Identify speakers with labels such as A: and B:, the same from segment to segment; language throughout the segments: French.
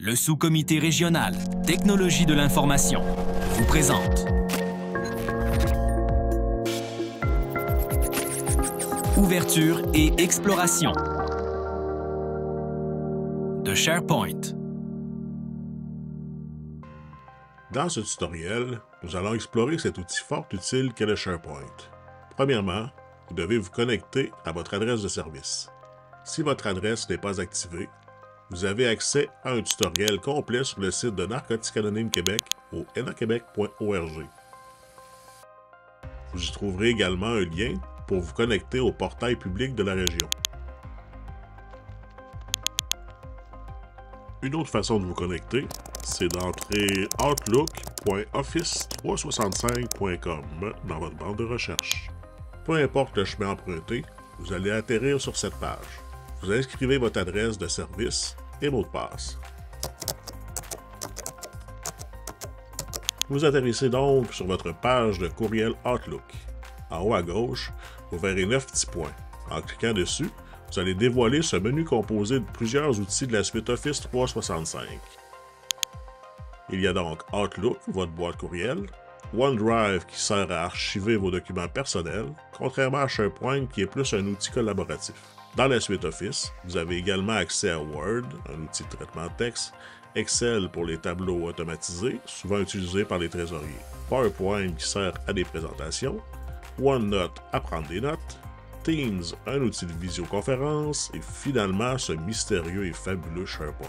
A: Le sous-comité régional Technologie de l'information vous présente Ouverture et exploration de SharePoint.
B: Dans ce tutoriel, nous allons explorer cet outil fort utile qu'est le SharePoint. Premièrement, vous devez vous connecter à votre adresse de service. Si votre adresse n'est pas activée, vous avez accès à un tutoriel complet sur le site de Narcotiques Anonymes Québec au naquebec.org. Vous y trouverez également un lien pour vous connecter au portail public de la région. Une autre façon de vous connecter, c'est d'entrer outlook.office365.com dans votre barre de recherche. Peu importe le chemin emprunté, vous allez atterrir sur cette page. Vous inscrivez votre adresse de service et mot de passe. Vous atterrissez donc sur votre page de courriel Outlook. En haut à gauche, vous verrez 9 petits points. En cliquant dessus, vous allez dévoiler ce menu composé de plusieurs outils de la suite Office 365. Il y a donc Outlook, votre boîte courriel, OneDrive qui sert à archiver vos documents personnels, contrairement à SharePoint qui est plus un outil collaboratif. Dans la suite Office, vous avez également accès à Word, un outil de traitement de texte, Excel pour les tableaux automatisés, souvent utilisés par les trésoriers, PowerPoint qui sert à des présentations, OneNote à prendre des notes, Teams, un outil de visioconférence, et finalement ce mystérieux et fabuleux SharePoint.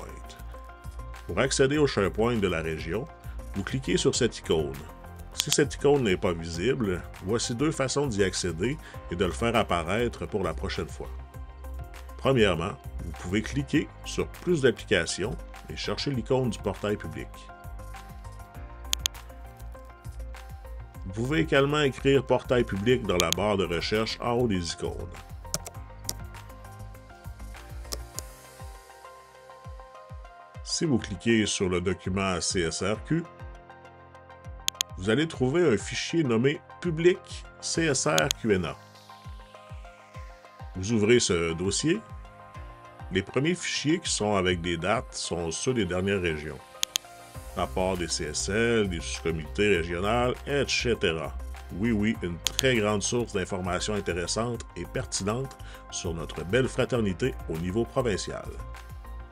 B: Pour accéder au SharePoint de la région, vous cliquez sur cette icône. Si cette icône n'est pas visible, voici deux façons d'y accéder et de le faire apparaître pour la prochaine fois. Premièrement, vous pouvez cliquer sur « Plus d'applications » et chercher l'icône du portail public. Vous pouvez également écrire « Portail public » dans la barre de recherche en haut des icônes. Si vous cliquez sur le document CSRQ, vous allez trouver un fichier nommé « Public CSRQNA ». Vous ouvrez ce dossier. Les premiers fichiers qui sont avec des dates sont ceux des dernières régions. Rapport des CSL, des sous-comités régionales, etc. Oui, une très grande source d'informations intéressantes et pertinentes sur notre belle fraternité au niveau provincial.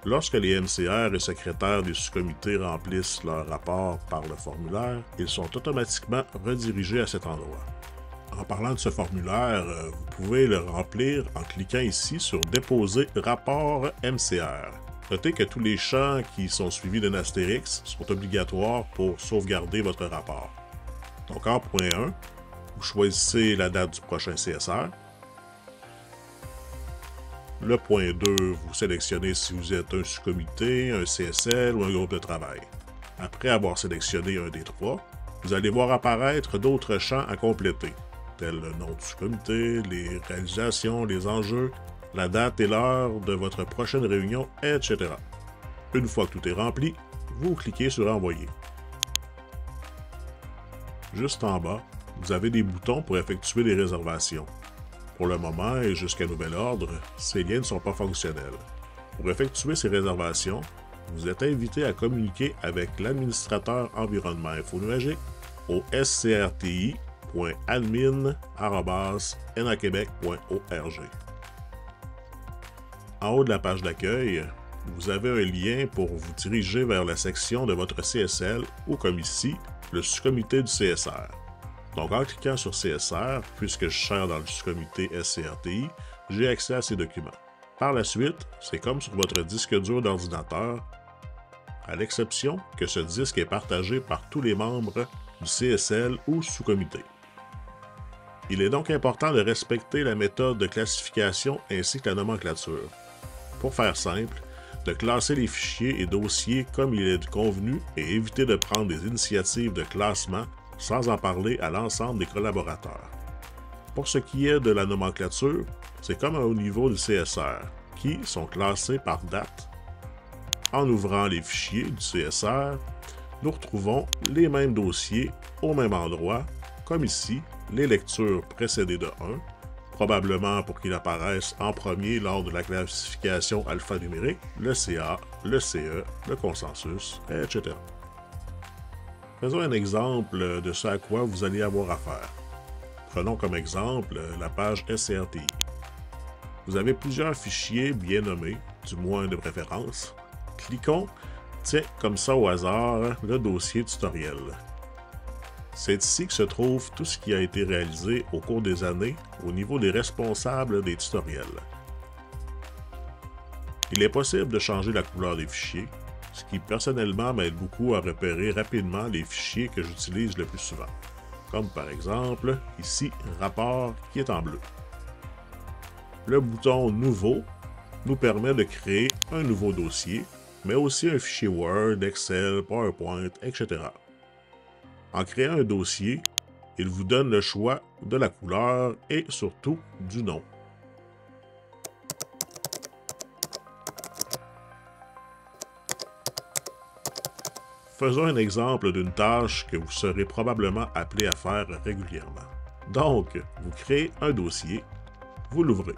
B: Lorsque les MCR et secrétaires des sous-comités remplissent leur rapport par le formulaire, ils sont automatiquement redirigés à cet endroit. En parlant de ce formulaire, vous pouvez le remplir en cliquant ici sur « Déposer rapport MCR ». Notez que tous les champs qui sont suivis d'un astérix sont obligatoires pour sauvegarder votre rapport. Donc en point 1, vous choisissez la date du prochain CSR. Le point 2, vous sélectionnez si vous êtes un sous-comité, un CSL ou un groupe de travail. Après avoir sélectionné un des trois, vous allez voir apparaître d'autres champs à compléter, tels le nom du sous-comité, les réalisations, les enjeux, la date et l'heure de votre prochaine réunion, etc. Une fois que tout est rempli, vous cliquez sur « Envoyer ». Juste en bas, vous avez des boutons pour effectuer des réservations. Pour le moment et jusqu'à nouvel ordre, ces liens ne sont pas fonctionnels. Pour effectuer ces réservations, vous êtes invité à communiquer avec l'administrateur environnement infonuagique au scrti.admin@naquebec.org. En haut de la page d'accueil, vous avez un lien pour vous diriger vers la section de votre CSL ou, comme ici, le sous-comité du CSR. Donc, en cliquant sur CSR, puisque je sers dans le sous-comité SCRTI, j'ai accès à ces documents. Par la suite, c'est comme sur votre disque dur d'ordinateur, à l'exception que ce disque est partagé par tous les membres du CSL ou sous-comité. Il est donc important de respecter la méthode de classification ainsi que la nomenclature. Pour faire simple, de classer les fichiers et dossiers comme il est convenu et éviter de prendre des initiatives de classement sans en parler à l'ensemble des collaborateurs. Pour ce qui est de la nomenclature, c'est comme au niveau du CSR, qui sont classés par date. En ouvrant les fichiers du CSR, nous retrouvons les mêmes dossiers au même endroit, comme ici, les lectures précédées de 1, probablement pour qu'il apparaisse en premier lors de la classification alphanumérique, le CA, le CE, le consensus, etc. Faisons un exemple de ce à quoi vous allez avoir affaire. Prenons comme exemple la page SCRTI. Vous avez plusieurs fichiers bien nommés, du moins de préférence. Cliquons, tiens, comme ça au hasard, le dossier tutoriel. C'est ici que se trouve tout ce qui a été réalisé au cours des années au niveau des responsables des tutoriels. Il est possible de changer la couleur des fichiers, ce qui personnellement m'aide beaucoup à repérer rapidement les fichiers que j'utilise le plus souvent, comme par exemple ici rapport qui est en bleu. Le bouton Nouveau nous permet de créer un nouveau dossier, mais aussi un fichier Word, Excel, PowerPoint, etc. En créant un dossier, il vous donne le choix de la couleur et surtout du nom. Faisons un exemple d'une tâche que vous serez probablement appelé à faire régulièrement. Donc, vous créez un dossier, vous l'ouvrez.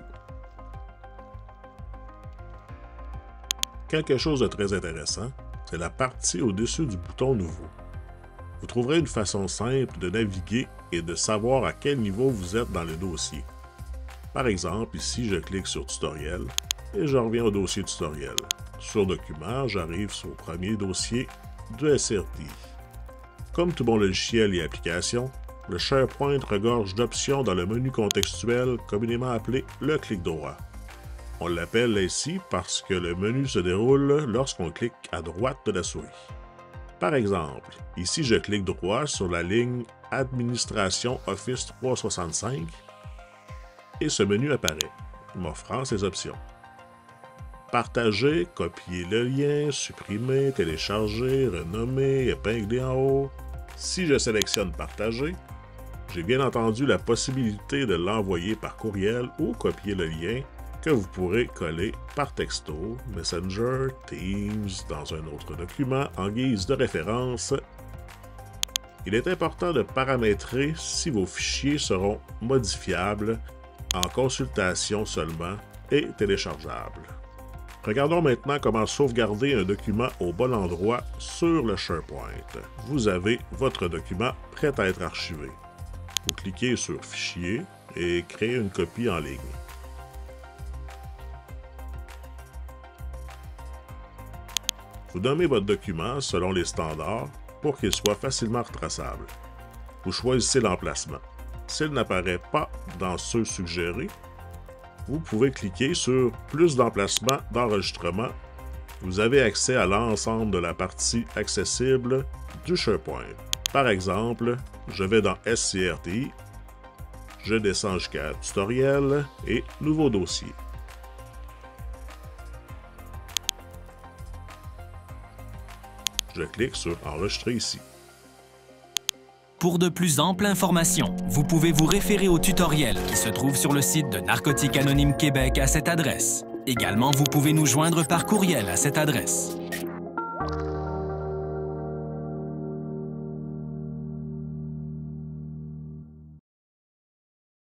B: Quelque chose de très intéressant, c'est la partie au-dessus du bouton Nouveau. Vous trouverez une façon simple de naviguer et de savoir à quel niveau vous êtes dans le dossier. Par exemple, ici, je clique sur Tutoriel et je reviens au dossier Tutoriel. Sur Documents, j'arrive sur le premier dossier de SCRTI. Comme tout bon logiciel et application, le SharePoint regorge d'options dans le menu contextuel communément appelé le clic droit. On l'appelle ainsi parce que le menu se déroule lorsqu'on clique à droite de la souris. Par exemple, ici je clique droit sur la ligne Administration Office 365 et ce menu apparaît, m'offrant ces options. Partager, copier le lien, supprimer, télécharger, renommer, épingler en haut. Si je sélectionne Partager, j'ai bien entendu la possibilité de l'envoyer par courriel ou copier le lien que vous pourrez coller par texto, Messenger, Teams, dans un autre document en guise de référence. Il est important de paramétrer si vos fichiers seront modifiables, en consultation seulement et téléchargeables. Regardons maintenant comment sauvegarder un document au bon endroit sur le SharePoint. Vous avez votre document prêt à être archivé. Vous cliquez sur Fichier et créez une copie en ligne. Vous nommez votre document selon les standards pour qu'il soit facilement retraçable. Vous choisissez l'emplacement. S'il n'apparaît pas dans ceux suggérés, vous pouvez cliquer sur « Plus d'emplacements d'enregistrement ». Vous avez accès à l'ensemble de la partie accessible du SharePoint. Par exemple, je vais dans SCRTI, je descends jusqu'à Tutoriel et Nouveau dossier. Je clique sur « Enregistrer ici ».
A: Pour de plus amples informations, vous pouvez vous référer au tutoriel qui se trouve sur le site de Narcotiques Anonymes Québec à cette adresse. Également, vous pouvez nous joindre par courriel à cette adresse.